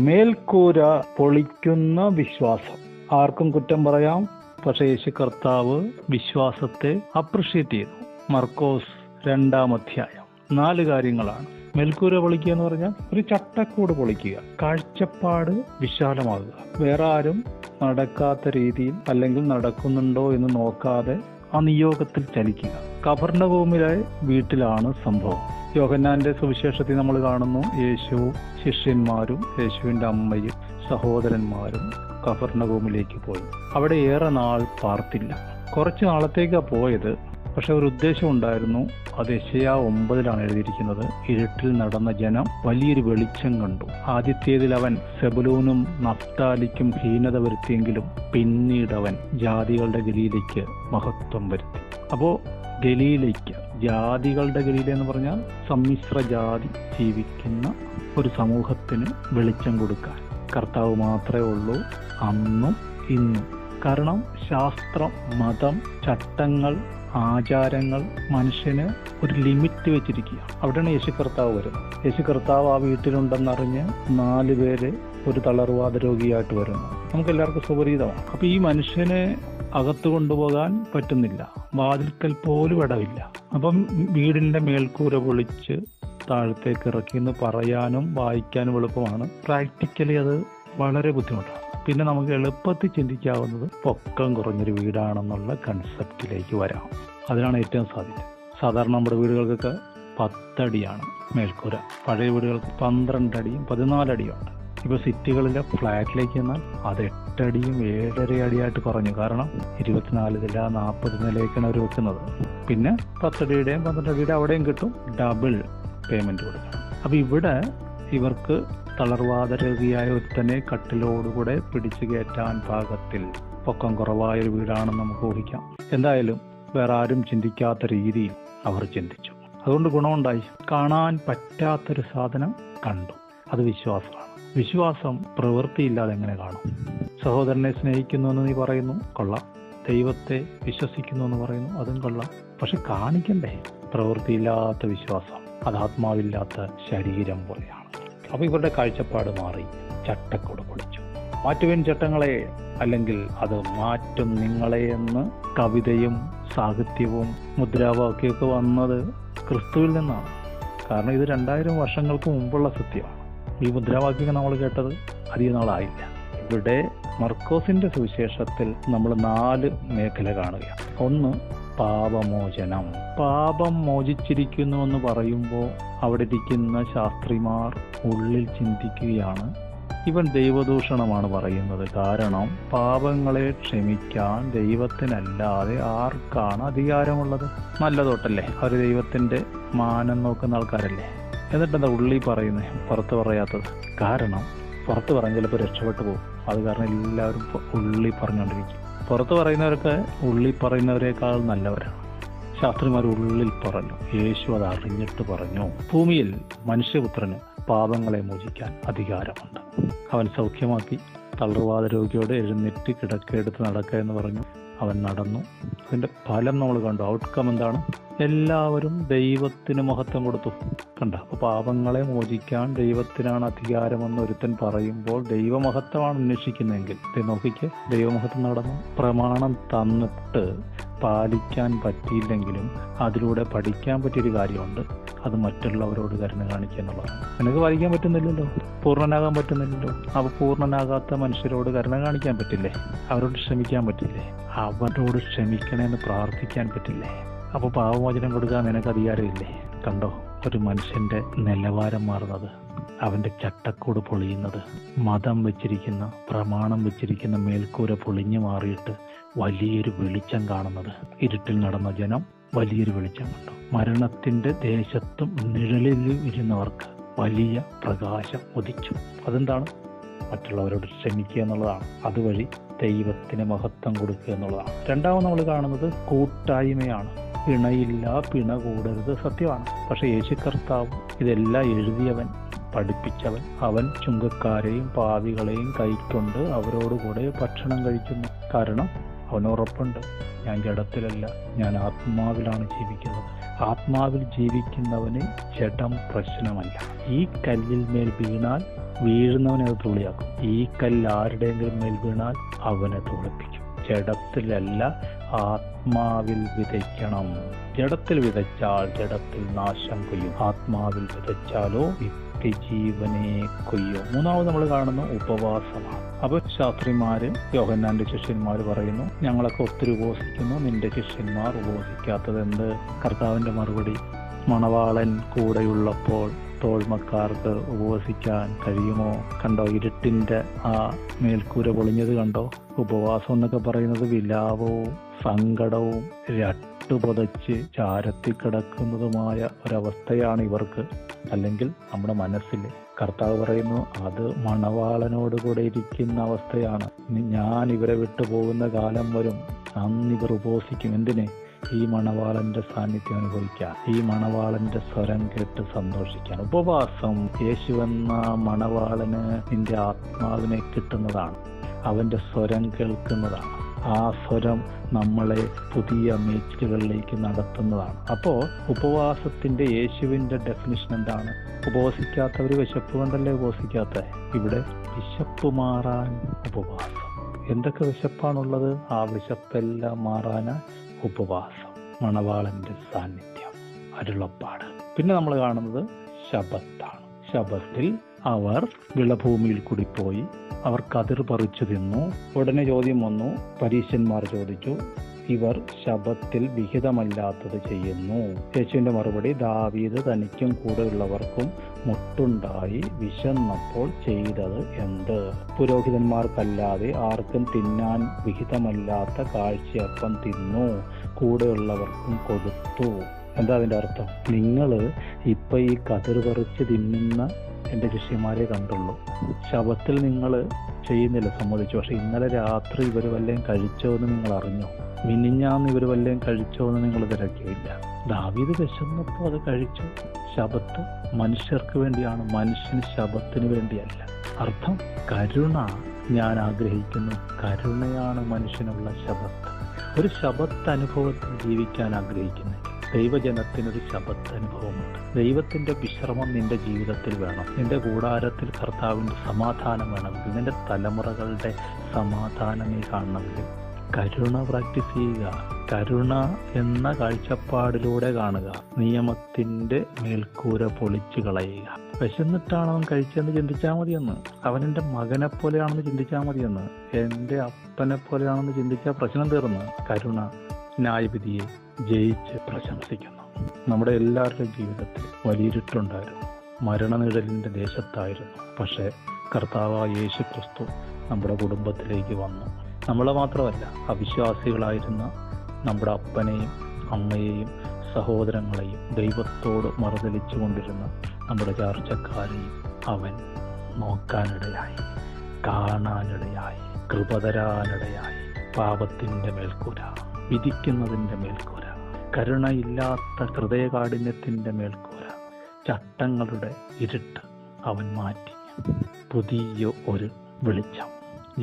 മേൽക്കൂര പൊളിക്കുന്ന വിശ്വാസം. ആർക്കും കുറ്റം പറയാം, പക്ഷേ യേശു കർത്താവ് വിശ്വാസത്തെ അപ്രിഷ്യേറ്റ് ചെയ്തു. മർക്കോസ് 2-ാം അധ്യായം 4 കാര്യങ്ങളാണ്. മേൽക്കൂര പൊളിക്കുക എന്ന് പറഞ്ഞാൽ ഒരു ചട്ടക്കൂട് പൊളിക്കുക, കാഴ്ചപ്പാട് വിശാലമാകുക, വേറെ ആരും നടക്കാത്ത രീതിയിൽ അല്ലെങ്കിൽ നടക്കുന്നുണ്ടോ എന്ന് നോക്കാതെ ആ നിയോഗത്തിൽ ചലിക്കുക. കഫർന്നഹൂമിലെ വീട്ടിലാണ് സംഭവം. യോഹന്നാന്റെ സുവിശേഷത്തിൽ നമ്മൾ കാണുന്നു, യേശു ശിഷ്യന്മാരും യേശുവിൻ്റെ അമ്മയും സഹോദരന്മാരും കഫർന്നഹൂമിലേക്ക് പോയി. അവിടെ ഏറെ നാൾ പാർത്തില്ല. കുറച്ച് നാളത്തേക്കാണ് പോയത്. പക്ഷെ ഒരു ഉദ്ദേശം ഉണ്ടായിരുന്നു. അത് യെശയ്യാ 9-ലാണ് എഴുതിയിരിക്കുന്നത്. ഇരുട്ടിൽ നടന്ന ജനം വലിയൊരു വെളിച്ചം കണ്ടു. ആദ്യത്തേതിൽ അവൻ സെബുലൂനും നഫ്താലിക്കും ഹീനത വരുത്തിയെങ്കിലും പിന്നീട് അവൻ ജാതികളുടെ ഗലീലയ്ക്ക് മഹത്വം വരുത്തി. അപ്പോൾ ഗലീലയ്ക്ക്, ജാതികളുടെ ഗലീല എന്ന് പറഞ്ഞാൽ സമ്മിശ്ര ജാതി ജീവിക്കുന്ന ഒരു സമൂഹത്തിന് വെളിച്ചം കൊടുക്കാൻ കർത്താവ് മാത്രമേ ഉള്ളൂ, അന്നും ഇന്നും. കാരണം ശാസ്ത്രം, മതം, ചട്ടങ്ങൾ, ആചാരങ്ങൾ മനുഷ്യന് ഒരു ലിമിറ്റ് വെച്ചിരിക്കുക. അവിടെയാണ് യേശു കർത്താവ് വരുന്നത്. യേശു കർത്താവ് ആ വീട്ടിലുണ്ടെന്നറിഞ്ഞ് 4 പേര് ഒരു തളർവാദ രോഗിയായിട്ട് വരുന്നു. നമുക്ക് എല്ലാവർക്കും സുപരിചിതമാണ്. അപ്പൊ ഈ മനുഷ്യനെ അകത്ത് കൊണ്ടുപോകാൻ പറ്റുന്നില്ല, വാതിൽക്കൽ പോലും ഇടവില്ല. അപ്പം വീടിന്റെ മേൽക്കൂര പൊളിച്ച് താഴത്തേക്ക് ഇറക്കി എന്ന് പറയാനും വായിക്കാനും എളുപ്പമാണ്. പ്രാക്ടിക്കലി അത് വളരെ ബുദ്ധിമുട്ടാണ്. പിന്നെ നമുക്ക് എളുപ്പത്തിൽ ചിന്തിക്കാവുന്നത് പൊക്കം കുറഞ്ഞൊരു വീടാണെന്നുള്ള കൺസെപ്റ്റിലേക്ക് വരാം. അതിനാണ് ഏറ്റവും സാധ്യത. സാധാരണ നമ്മുടെ വീടുകൾക്കൊക്കെ 10 അടിയാണ് മേൽക്കൂര. പഴയ വീടുകൾക്ക് 12 അടിയും 14 അടിയും ഉണ്ട്. ഇപ്പോൾ സിറ്റികളിലെ ഫ്ലാറ്റിലേക്ക് എന്നാൽ അത് 8 അടിയും 7.5 അടിയായിട്ട് കുറഞ്ഞു. കാരണം 24 നില 40 നിലയൊക്കെയാണ് അവർ വെക്കുന്നത്. പിന്നെ 10 അടിയുടെയും 12 അടിയുടെ അവിടെയും കിട്ടും, ഡബിൾ പേയ്മെന്റ് കൊടുക്കണം. അപ്പോൾ ഇവിടെ ഇവർക്ക് തളർവാദ രോഗിയായ ഒരുത്തനെ കട്ടിലോടുകൂടെ പിടിച്ചു കയറ്റാൻ പാകത്തിൽ പൊക്കം കുറവായൊരു വീടാണെന്ന് നമുക്ക് ഊഹിക്കാം. എന്തായാലും വേറെ ആരും ചിന്തിക്കാത്ത രീതിയിൽ അവർ ചിന്തിച്ചു. അതുകൊണ്ട് ഗുണമുണ്ടായി. കാണാൻ പറ്റാത്തൊരു സാധനം കണ്ടു. അത് വിശ്വാസമാണ്. വിശ്വാസം പ്രവൃത്തിയില്ലാതെ എങ്ങനെ കാണും? സഹോദരനെ സ്നേഹിക്കുന്നു എന്ന് നീ പറയുന്നു, കൊള്ളാം. ദൈവത്തെ വിശ്വസിക്കുന്നു എന്ന് പറയുന്നു, അതും കൊള്ളാം. പക്ഷെ കാണിക്കണ്ടേ? പ്രവൃത്തിയില്ലാത്ത വിശ്വാസം അത് ആത്മാവില്ലാത്ത ശരീരം പോലെയാണ്. അപ്പൊ ഇവരുടെ കാഴ്ചപ്പാട് മാറി. ചട്ടക്കൂട് പൊളിച്ചു. മാറ്റുവിൻ ചട്ടങ്ങളെ, അല്ലെങ്കിൽ അത് മാറ്റും നിങ്ങളെ എന്ന് കവിതയും സാഹിത്യവും മുദ്രാവാക്യമൊക്കെ വന്നത് ക്രിസ്തുവിൽ നിന്നാണ്. കാരണം ഇത് 2000 വർഷങ്ങൾക്ക് മുമ്പുള്ള സത്യമാണ്. ഈ മുദ്രാവാക്യം നമ്മൾ കേട്ടത് അധികം നാളായില്ല. ഇവിടെ മർക്കോസിന്റെ സുവിശേഷത്തിൽ നമ്മൾ 4 മേഖല കാണുകയാണ്. ഒന്ന്, പാപമോചനം. പാപം മോചിച്ചിരിക്കുന്നു എന്ന് പറയുമ്പോൾ അവിടെ ഇരിക്കുന്ന ശാസ്ത്രിമാർ ഉള്ളിൽ ചിന്തിക്കുകയാണ്, ഇവൻ ദൈവദൂഷണമാണ് പറയുന്നത്. കാരണം പാപങ്ങളെ ക്ഷമിക്കാൻ ദൈവത്തിനല്ലാതെ ആർക്കാണ് അധികാരമുള്ളത്? നല്ലതോട്ടല്ലേ, അവർ ദൈവത്തിന്റെ മാനം നോക്കുന്ന ആൾക്കാരല്ലേ. എന്നിട്ടെന്താ ഉള്ളി പറയുന്നത്, പുറത്ത് പറയാത്തത്? കാരണം പുറത്ത് പറഞ്ഞാൽ ചിലപ്പോൾ രക്ഷപ്പെട്ടു പോകും. അത് കാരണം എല്ലാവരും ഉള്ളി പറഞ്ഞുകൊണ്ടിരിക്കും. പുറത്ത് പറയുന്നവരൊക്കെ ഉള്ളി പറയുന്നവരെക്കാൾ നല്ലവരാണ്. ശാസ്ത്രിമാർ ഉള്ളിൽ പറഞ്ഞു. യേശു അത് അറിഞ്ഞിട്ട് പറഞ്ഞു, ഭൂമിയിൽ മനുഷ്യപുത്രന് പാപങ്ങളെ മോചിക്കാൻ അധികാരമുണ്ട്. അവൻ സൗഖ്യമാക്കി. തളർവാദ രോഗിയോട് എഴുന്നേറ്റ് കിടക്കെടുത്ത് നടക്കുക എന്ന് പറഞ്ഞു. അവൻ നടന്നു. അതിന്റെ ഫലം നമ്മൾ കണ്ടു. ഔട്ട്കം എന്താണ്? എല്ലാവരും ദൈവത്തിന് മഹത്വം കൊടുത്തു. കണ്ട, അപ്പൊ പാപങ്ങളെ മോചിക്കാൻ ദൈവത്തിനാണ് അധികാരമെന്ന് ഒരുത്തൻ പറയുമ്പോൾ ദൈവമഹത്വമാണ് അന്വേഷിക്കുന്നതെങ്കിൽ നോക്കിക്ക്, ദൈവമഹത്വം നടന്നു. പ്രമാണം തന്നിട്ട് പാലിക്കാൻ പറ്റിയില്ലെങ്കിലും അതിലൂടെ പഠിക്കാൻ പറ്റിയൊരു കാര്യമുണ്ട്. അത് മറ്റുള്ളവരോട് കരുണ കാണിക്കുക എന്നുള്ളതാണ്. നിനക്ക് പാലിക്കാൻ പറ്റുന്നില്ലല്ലോ, പൂർണ്ണനാകാൻ പറ്റുന്നില്ലല്ലോ. അപ്പൊ പൂർണ്ണനാകാത്ത മനുഷ്യരോട് കരുണ കാണിക്കാൻ പറ്റില്ലേ? അവരോട് ക്ഷമിക്കാൻ പറ്റില്ലേ? അവരോട് ക്ഷമിക്കണമെന്ന് പ്രാർത്ഥിക്കാൻ പറ്റില്ലേ? അപ്പോൾ പാപമോചനം കൊടുക്കാൻ നിനക്ക് അധികാരമില്ലേ? കണ്ടോ, ഒരു മനുഷ്യന്റെ നിലവാരം മാറുന്നത്, അവന്റെ ചട്ടക്കൂട് പൊളിയുന്നത്, മതം വെച്ചിരിക്കുന്ന, പ്രമാണം വെച്ചിരിക്കുന്ന മേൽക്കൂര പൊളിഞ്ഞു മാറിയിട്ട് വലിയൊരു വെളിച്ചം കാണുന്നത്. ഇരുട്ടിൽ നടന്ന ജനം വലിയൊരു വെളിച്ചം കണ്ടു. മരണത്തിന്റെ ദേശത്തും നിഴലിൽ ഇരുന്നവർക്ക് വലിയ പ്രകാശം ഉദിച്ചു. അതെന്താണ്? മറ്റുള്ളവരോട് ക്ഷമിക്കുക എന്നുള്ളതാണ്. അതുവഴി ദൈവത്തിന് മഹത്വം കൊടുക്കുക എന്നുള്ളതാണ്. രണ്ടാമത് നമ്മൾ കാണുന്നത് കൂട്ടായ്മയാണ്. പിണയില്ല, പിണ കൂടരുത്, സത്യമാണ്. പക്ഷെ യേശു കർത്താവ് ഇതെല്ലാം എഴുതിയവൻ, പഠിപ്പിച്ചവൻ, അവൻ ചുങ്കക്കാരെയും പാപികളെയും കൈക്കൊണ്ട് അവരോടുകൂടെ ഭക്ഷണം കഴിക്കുന്നു. കാരണം അവനുറപ്പുണ്ട്, ഞാൻ ജഡത്തിലല്ല, ഞാൻ ആത്മാവിലാണ് ജീവിക്കുന്നത്. ആത്മാവിൽ ജീവിക്കുന്നവന് ജഡം പ്രശ്നമല്ല. ഈ കല്ലിൽ മേൽ വീണാൽ വീഴുന്നവനെ അത് തുള്ളിയാക്കും. ഈ കല്ല് ആരുടെയെങ്കിലും മേൽ വീണാൽ അവനെ തുള്ളിപ്പിക്കും. ജഡത്തിലല്ല, ആത്മാവിൽ വിതയ്ക്കണം. ജഡത്തിൽ വിതച്ചാൽ ജഡത്തിൽ നാശം കൊയ്യും, ആത്മാവിൽ വിതച്ചാലോ നിത്യജീവനെ കൊയ്യും. മൂന്നാമത് നമ്മൾ കാണുന്ന ഉപവാസമാണ്. അപ്പോൾ ശാസ്ത്രിമാര്, യോഹന്നാന്റെ ശിഷ്യന്മാർ പറയുന്നു, ഞങ്ങളൊക്കെ ഒത്തിരി ഉപവസിക്കുന്നു, നിന്റെ ശിഷ്യന്മാർ ഉപവസിക്കാത്തത് എന്ത്? കർത്താവിന്റെ മറുപടി, മണവാളൻ കൂടെയുള്ളപ്പോൾ തോഴ്മക്കാർക്ക് ഉപവസിക്കാൻ കഴിയുമോ? കണ്ടോ, ഇരുട്ടിന്റെ ആ മേൽക്കൂര പൊളിഞ്ഞത് കണ്ടോ? ഉപവാസം എന്നൊക്കെ പറയുന്നത് വിലാപവും സങ്കടവും രട്ടുപുതച്ച് ചാരത്തി കിടക്കുന്നതുമായ ഒരവസ്ഥയാണ് ഇവർക്ക്, അല്ലെങ്കിൽ നമ്മുടെ മനസ്സിൽ. കർത്താവ് പറയുന്നു, അത് മണവാളനോട് കൂടെ ഇരിക്കുന്ന അവസ്ഥയാണ്. ഞാൻ ഇവരെ വിട്ടുപോകുന്ന കാലം വരും, അന്ന് ഇവർ ഉപവസിക്കും. എന്തിന്? ഈ മണവാളന്റെ സാന്നിധ്യം അനുഭവിക്കാൻ, ഈ മണവാളന്റെ സ്വരം കേട്ട് സന്തോഷിക്കാൻ. ഉപവാസം യേശുവെന്ന മണവാളന് നിന്റെ ആത്മാവിനെ കിട്ടുന്നതാണ്, അവന്റെ സ്വരം കേൾക്കുന്നതാണ്. ആ സ്വരം നമ്മളെ പുതിയ മേച്ചിലുകളിലേക്ക് നടത്തുന്നതാണ്. അപ്പോൾ ഉപവാസത്തിന്റെ യേശുവിന്റെ ഡെഫിനിഷൻ എന്താണ്? ഉപവസിക്കാത്തവർ വിശപ്പ് കൊണ്ടല്ലേ ഉപവസിക്കാത്ത? ഇവിടെ വിശപ്പ് മാറാൻ ഉപവാസം. എന്തൊക്കെ വിശപ്പാണുള്ളത്? ആ വിശപ്പെല്ലാം മാറാൻ ഉപവാസം, മണവാളന്റെ സാന്നിധ്യം, അരുളപ്പാട്. പിന്നെ നമ്മൾ കാണുന്നത് ശബത്താണ്. ശബത്തിൽ അവർ വിളഭൂമിയിൽ കൂടി പോയി, അവർ കതിർ പറിച്ചു തിന്നു. ഉടനെ ചോദ്യം വന്നു, പരീശന്മാർ ചോദിച്ചു, ഇവർ ശബത്തിൽ വിഹിതമല്ലാത്തത് ചെയ്യുന്നു. യേശുവിന്റെ മറുപടി, ദാവീദ് തനിക്കും കൂടെയുള്ളവർക്കും മുട്ടുണ്ടായി വിശന്നപ്പോൾ ചെയ്തത് എന്ത്? പുരോഹിതന്മാർക്കല്ലാതെ ആർക്കും തിന്നാൻ വിഹിതമല്ലാത്ത കാഴ്ചയപ്പം തിന്നു, കൂടെയുള്ളവർക്കും കൊടുത്തു. എന്താ അതിൻ്റെ അർത്ഥം? നിങ്ങൾ ഇപ്പം ഈ കതിർ പറിച്ച് തിന്നുന്ന എൻ്റെ ശിഷ്യന്മാരെ കണ്ടുള്ളൂ. ശബത്തിൽ നിങ്ങൾ ചെയ്യുന്നില്ല, സമ്മതിച്ചു. പക്ഷെ ഇന്നലെ രാത്രി ഇവർ വല്ലതും കഴിച്ചോ എന്ന് നിങ്ങൾ അറിഞ്ഞോ? മിനിഞ്ഞാന്ന് ഇവർ വല്ലതും കഴിച്ചോ എന്ന് നിങ്ങൾ തിരക്കിയില്ല. ദാവീദ് വിശന്നപ്പോൾ അത് കഴിച്ചു. ശബത്ത് മനുഷ്യർക്ക് വേണ്ടിയാണ്, മനുഷ്യന് ശബത്തിന് വേണ്ടിയല്ല. അർത്ഥം, കരുണ ഞാൻ ആഗ്രഹിക്കുന്നു. കരുണയാണ് മനുഷ്യനുള്ള ശബത്ത്. ഒരു ശബത്ത് അനുഭവത്തിൽ ജീവിക്കാൻ ആഗ്രഹിക്കുന്നു. ദൈവജനത്തിനൊരു ശബത്ത് അനുഭവമുണ്ട്. ദൈവത്തിന്റെ വിശ്രമം നിന്റെ ജീവിതത്തിൽ വേണം. നിന്റെ കൂടാരത്തിൽ കർത്താവിന്റെ സമാധാനം വേണമെങ്കിൽ, നിന്റെ തലമുറകളുടെ സമാധാനം നീ കാണണമെങ്കിൽ കരുണ പ്രാക്ടീസ് ചെയ്യുക. കരുണ എന്ന കാഴ്ചപ്പാടിലൂടെ കാണുക. നിയമത്തിന്റെ മേൽക്കൂര പൊളിച്ചു കളയുക. വിശന്നിട്ടാണ് അവൻ കഴിച്ചതെന്ന് ചിന്തിച്ചാൽ മതിയെന്ന്. അവൻ എൻ്റെ മകനെ പോലെയാണെന്ന് ചിന്തിച്ചാൽ മതിയെന്ന്. എൻ്റെ അപ്പനെ പോലെയാണെന്ന് ചിന്തിച്ചാൽ പ്രശ്നം തീർന്നു. കരുണ ന്യായവിധിയെ ജയിച്ച് പ്രശംസിക്കുന്നു. നമ്മുടെ എല്ലാവരുടെയും ജീവിതത്തിൽ വലിയിരുട്ടുണ്ടായിരുന്നു, മരണനിഴലിൻ്റെ ദേശത്തായിരുന്നു. പക്ഷേ കർത്താവായ യേശു ക്രിസ്തു നമ്മുടെ കുടുംബത്തിലേക്ക് വന്നു. നമ്മളെ മാത്രമല്ല, അവിശ്വാസികളായിരുന്ന നമ്മുടെ അപ്പനെയും അമ്മയെയും സഹോദരങ്ങളെയും ദൈവത്തോട് മറുതലിച്ചു കൊണ്ടിരുന്ന നമ്മുടെ ചാർച്ചക്കാരെയും അവൻ നോക്കാനിടയായി, കാണാനിടയായി, കൃപ തരാനിടയായി. പാപത്തിൻ്റെ മേൽക്കൂര, വിധിക്കുന്നതിൻ്റെ മേൽക്കൂര, കരുണയില്ലാത്ത ഹൃദയകാഠിന്യത്തിൻ്റെ മേൽക്കൂര, ചട്ടങ്ങളുടെ ഇരുട്ട് അവൻ മാറ്റി. പുതിയ ഒരു വെളിച്ചം,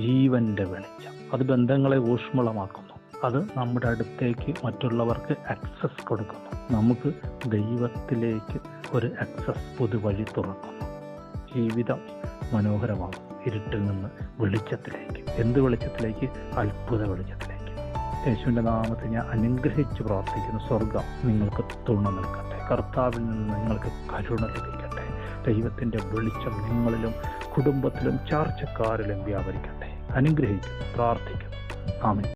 ജീവന്റെ വെളിച്ചം. അത് ബന്ധങ്ങളെ ഊഷ്മളമാക്കുന്നു. അത് നമ്മുടെ അടുത്തേക്ക് മറ്റുള്ളവർക്ക് ആക്സസ് കൊടുക്കുന്നു. നമുക്ക് ദൈവത്തിലേക്ക് ഒരു ആക്സസ്, പുതുവഴി തുറക്കുന്നു. ജീവിതം മനോഹരമാകും. ഇരുട്ടിൽ നിന്ന് വെളിച്ചത്തിലേക്ക്. എന്ത് വെളിച്ചത്തിലേക്ക്? അത്ഭുത വെളിച്ചത്തിലേക്ക്. യേശുവിൻ്റെ നാമത്തിൽ ഞാൻ അനുഗ്രഹിച്ച് പ്രാർത്ഥിക്കുന്നു. സ്വർഗം നിങ്ങൾക്ക് തുണ നിൽക്കട്ടെ. കർത്താവിൽ നിന്ന് നിങ്ങൾക്ക് കരുണ ലഭിക്കട്ടെ. ദൈവത്തിൻ്റെ വെളിച്ചം നിങ്ങളിലും കുടുംബത്തിലും ചാർച്ചക്കാരിലും വ്യാപരിക്കട്ടെ. അനുഗ്രഹിക്കുന്നു, പ്രാർത്ഥിക്കുന്നു. ആമേൻ.